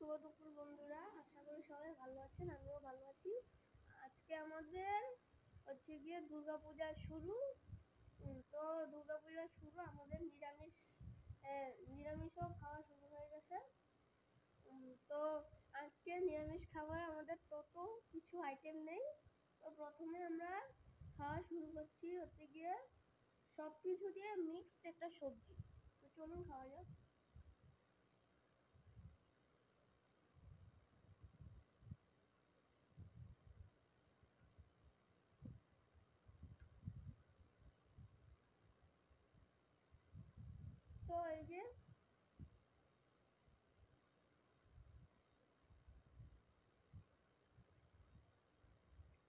শুভ দুপুর বন্ধুরা, আশা করি সবাই ভালো আছেন, আমিও ভালো আছি। আজকে আমাদের হচ্ছে গিয়ে দুর্গাপূজা শুরু। তো দুর্গাপূজা শুরু, আমাদের নিরামিষও খাওয়া শুরু হয়ে গেছে। তো আজকে নিরামিষ খাবার আমাদের তত কিছু আইটেম নেই। তো প্রথমে আমরা খাওয়া শুরু করছি হচ্ছে গিয়ে সবকিছু দিয়ে মিক্সড একটা সবজি। তো চলুন খাওয়া যাক। তো এই যে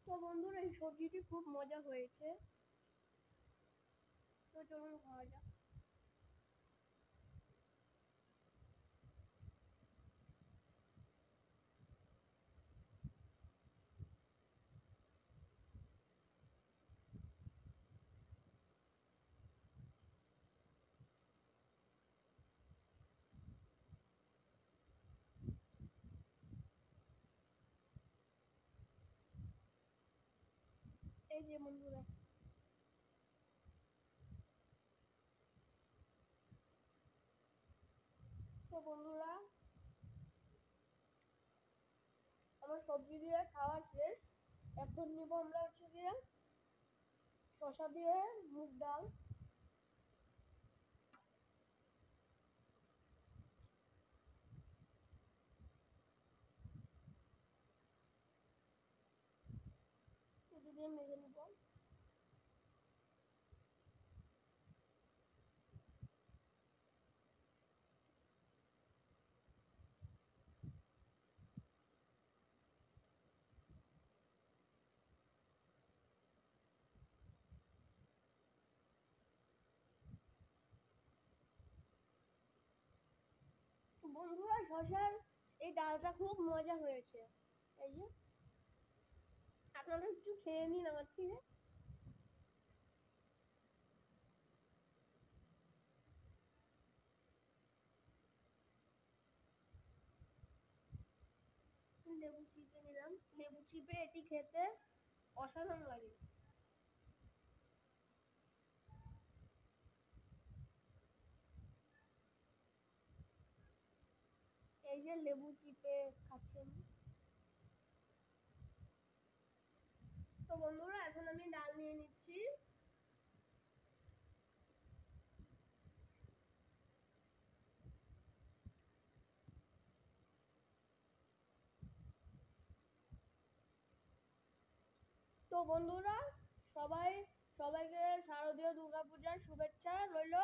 তো বন্ধুরা, এই সবজিটি খুব মজা হয়েছে। তো চলুন খাওয়া যাক। এই যে বন্ধুরা, তো বন্ধুরা, আমার সবজি দিয়ে খাওয়া শেষ। এখন নিব আমরা হচ্ছে গিয়ে শসা দিয়ে মুগ ডাল। এটা দিয়ে মেখে নিব। বন্ধুরা, শসার এই ডালটা খুব মজা হয়েছে। এই যে আপনারা একটু খেয়ে নিন আমার থেকে। লেবু চিপে নিলাম। লেবু চিপে এটি খেতে অসাধারণ লাগে। এই যে লেবু চিপে খাচ্ছি আমি। তো বন্ধুরা, এখন আমি ডাল নিয়ে নিচ্ছি। তো বন্ধুরা, সবাইকে শারদীয় দুর্গাপূজার শুভেচ্ছা রইল।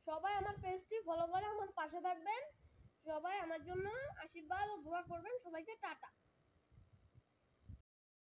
সবাই আমার পেজটি ফলো করে আমার পাশে থাকবেন। সবাই আমার জন্য আশীর্বাদ ও দোয়া করবেন। সবাইকে টাটা।